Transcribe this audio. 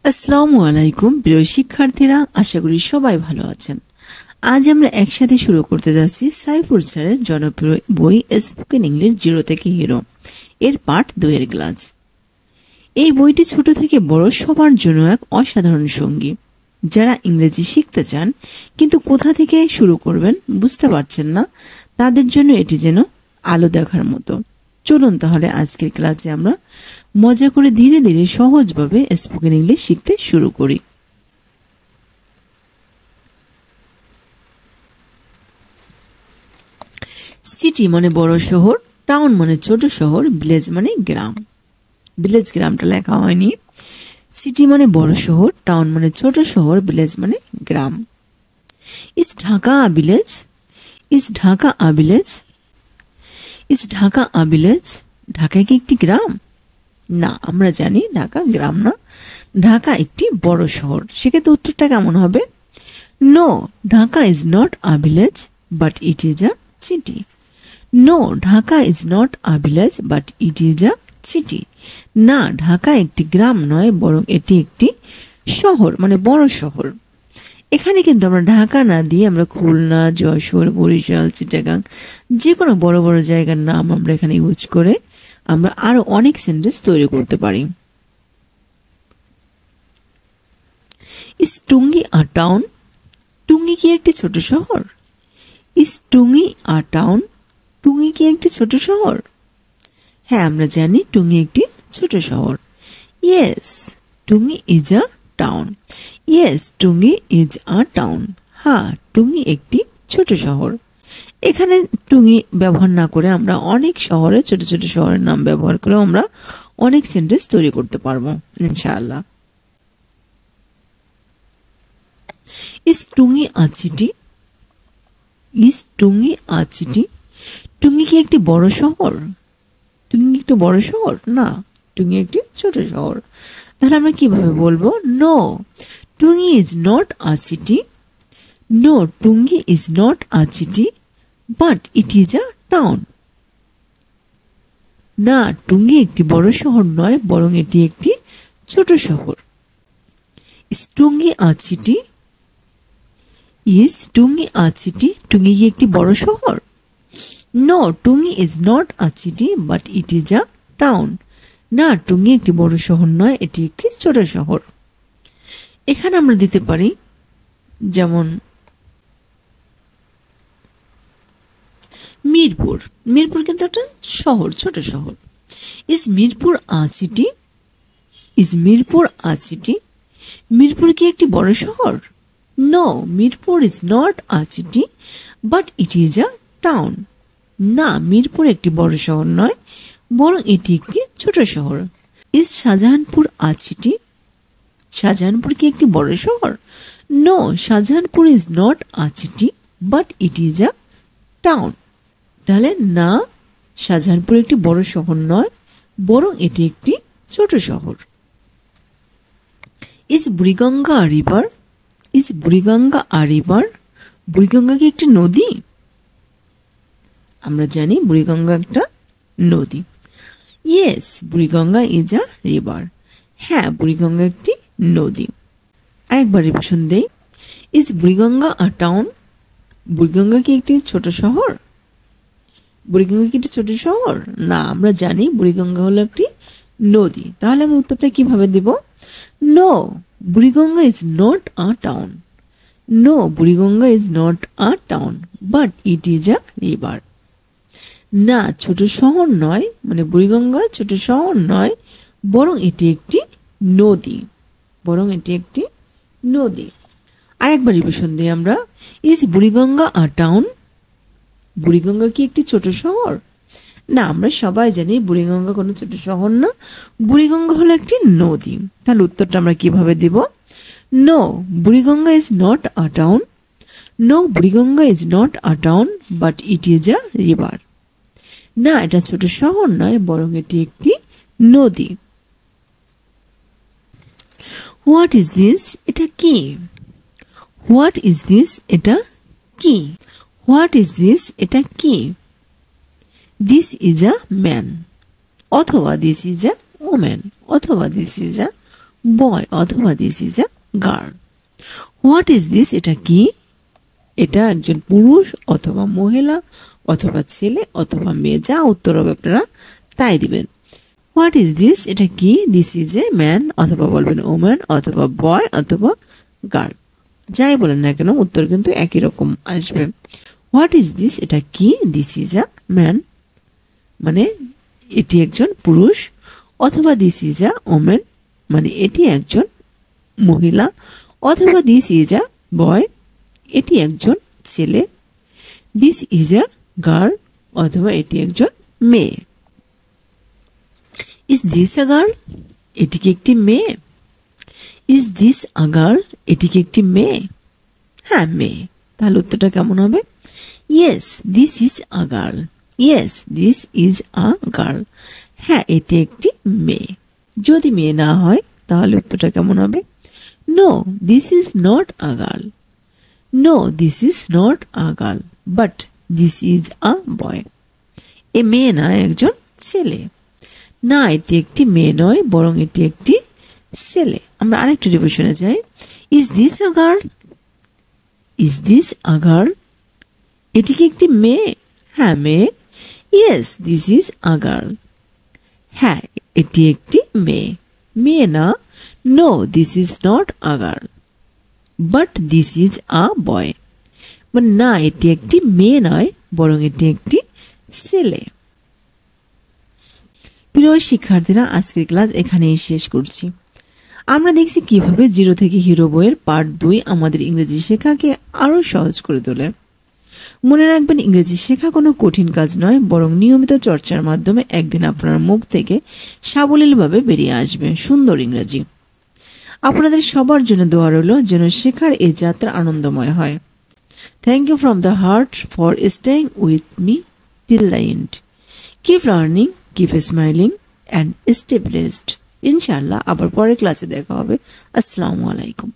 আসসালামু আলাইকুম প্রিয় শিক্ষার্থীরা, আশা করি সবাই ভালো আছেন। আজ আমরা একসাথে শুরু করতে যাচ্ছি সাইফুল স্যারের জনপ্রিয় বই স্পোকেন ইংলিশ জিরো থেকে হিরো এর পার্ট 2 এর ক্লাস। এই বইটি ছোট থেকে বড় সবার জন্য এক অসাধারণ সঙ্গী। যারা ইংরেজি শিখতে চান কিন্তু কোথা থেকে শুরু করবেন বুঝতে পারছেন না, তাদের জন্য এটি যেন আলো দেখার মতো। চলুন তাহলে আজকের ক্লাসে আমরা মজা করে ধীরে ধীরে সহজভাবে স্পোকেন ইংলিশ শিখতে শুরু করি। সিটি মানে বড় শহর, টাউন মানে ছোট শহর, ভিলেজ মানে গ্রাম। ভিলেজ গ্রামটা লেখা হয়নি। সিটি মানে বড় শহর, টাউন মানে ছোট শহর, ভিলেজ মানে গ্রাম। Is Dhaka a village? Is Dhaka a village? Is Dhaka a village? ঢাকা কি একটি গ্রাম? না, আমরা জানি ঢাকা গ্রাম না, ঢাকা একটি বড় শহর। সেক্ষেত্রে উত্তরটা কেমন হবে? No, Dhaka is not a village but it is a city. No, Dhaka is not a village but it is a city. না, ঢাকা একটি গ্রাম নয়, বরং এটি একটি শহর, মানে বড় শহর। এখানে কিন্তু আমরা ঢাকা না দিয়ে আমরা খুলনা, যশোর, বরিশাল, চিটাগাং যে কোনো বড় বড় জায়গার নাম আমরা এখানে ইউজ করে আমরা আরো অনেক সেন্টেন্স তৈরি করতে পারি। Is Tongi a town? টুঙ্গি কি একটি ছোট শহর? Is Tongi a town? টুঙ্গি কি একটি ছোট শহর? হ্যাঁ, আমরা জানি টুঙ্গি একটি ছোট শহর। Yes, Tongi is a town. Yes, Tongi is a town. হ্যাঁ, টুঙ্গি একটি ছোট শহর। এখানে টুঙ্গি ব্যবহার না করে আমরা অনেক শহরে, ছোট ছোট শহরের নাম ব্যবহার করে আমরা অনেক সেন্টেন্স তৈরি করতে পারবো ইনশাআল্লাহ। Is Tongi a city? Is Tongi a city? Tongi কি একটি বড় শহর? টুঙ্গি একটি বড় শহর? না, টুঙ্গি একটি ছোট শহর। তাহলে আমরা কিভাবে বলবো? No, Tongi is not a city. No, Tongi is not a city but it is a town. না, টুঙ্গি একটি বড় শহর নয়, বরং এটি একটি ছোট শহর। Is Tongi a city? Is Tongi a city? Tongi কি একটি বড় শহর? No, Tongi is not a city but it is a town. না, টুঙ্গি একটি বড় শহর নয়, এটি একটি ছোট শহর। এখানে আমরা দিতে পারি যেমন মিরপুর। মিরপুর কিন্তু একটা শহর, ছোট শহর। Is Mirpur a city? Is Mirpur a city? Mirpur কি একটি বড় শহর? No, Mirpur is not a city but it is a town. না, মিরপুর একটি বড় শহর নয়, বরং এটি একটি ছোট শহর। Is Shahjahanpur a city? Shahjahanpur কি একটি বড় শহর? No, Shahjahanpur is not a city but it is a town. তাহলে না, শাহজাহানপুর একটি বড় শহর নয়, বরং এটি একটি ছোট শহর। Is Buriganga a river? Is Buriganga a river? Buriganga কি একটি নদী? আমরা জানি বুড়িগঙ্গা একটা নদী। Yes, Buriganga is a river. হ্যাঁ, বুড়িগঙ্গা একটি নদী। আরেকবার রিভিশন দেই। Is Buriganga a town? Buriganga কি একটি ছোট শহর? বুড়িগঙ্গা কি একটি ছোট শহর? না, আমরা জানি বুড়িগঙ্গা হলো একটি নদী। তাহলে আমরা উত্তরটা কিভাবে দেব? No, Buriganga is not a town. No, Buriganga is not a town but it is a river. না, ছোট শহর নয়, মানে বুড়িগঙ্গা ছোট শহর নয়, বরং এটি একটি নদী। বরং এটি একটি নদী। আরেকবার রিভিশন দিই আমরা। Is Buriganga a town? Buriganga কি একটি ছোট শহর? না, আমরা সবাই জানি বুড়িগঙ্গা কোনো ছোট শহর না, বুড়িগঙ্গা হলো একটি নদী। তাহলে উত্তরটা আমরা কিভাবে দিব? No, Buriganga is not a town. No, Buriganga is not a town but it is a river. না, এটা ছোট শহর নয়, বরং এটি একটি নদী। What is this? এটা কি? What is this? এটা কি? What is this? এটা কি? দিস ইজ আ ম্যান, অথবা দিস ইজ আ ওম্যান, অথবা দিস ইজ আ বয় অথবা this is a girl. What is this, এটা কি? এটা একজন পুরুষ অথবা মহিলা অথবা ছেলে অথবা মেয়ে, যা উত্তর হবে আপনারা তাই দিবেন। হোয়াট ইজ দিস, এটা কি? দিস ইজ এ ম্যান অথবা বলবেন ওম্যান অথবা বয় অথবা গার্ল, যাই বলেন না কেন উত্তর কিন্তু একই রকম আসবে। হোয়াট ইজ দিস, এটা কি? দিস ইজ আ ম্যান মানে এটি একজন পুরুষ, অথবা দিস ইজ আ ওমেন মানে এটি একজন মহিলা, অথবা দিস ইজ আ বয় এটি একজন ছেলে, দিস ইজ আ গার্ল অথবা এটি একজন মেয়ে। ইজ দিস আ গার্ল, এটি কি একটি মেয়ে? ইজ দিস আ গার্ল, এটি কি একটি মেয়ে? হ্যাঁ মেয়ে। তাহলে উত্তরটা কেমন হবে? Yes this is a girl. Yes this is a girl, হ্যাঁ এটি একটি মেয়ে। যদি মেয়ে না হয় তাহলে উত্তরটা কেমন হবে? No this is not a girl. No this is not a girl but this is a boy. এ মেয়ে না, একজন ছেলে। না এটি একটি মেয়ে নয়, বরং এটি একটি ছেলে। আমরা আরেকটি রিভিশনে যাই। Is this a girl, is this a girl, এটি কি একটি মেয়ে? হ্যাঁ মেয়ে। Yes this is a girl, হ্যাঁ এটি একটি মেয়ে। মেয়ে না, no this is not a girl but this is a boy, মানে না এটি একটি মেয়ে নয়, বরং এটি একটি ছেলে। প্রিয় শিক্ষার্থীরা, আজকের ক্লাস এখানেই শেষ করছি। আমরা দেখছি কিভাবে জিরো থেকে হিরো বইয়ের পার্ট 2 আমাদের ইংরেজি শেখাকে আরো সহজ করে তোলে। মনে রাখবেন, ইংরেজি শেখা কোনো কঠিন কাজ নয়, বরং নিয়মিত চর্চার মাধ্যমে একদিন আপনার মুখ থেকে সাবলীলভাবে বেরিয়ে আসবে সুন্দর ইংরেজি। আপনাদের সবার জন্য দোয়া রইল যেন শেখার এই যাত্রা আনন্দময় হয়। Thank you from the heart for staying with me till the end. Keep learning, keep smiling and stay blessed. ইনশাআল্লাহ আবার পরের ক্লাসে দেখা হবে। আসসালামু আলাইকুম।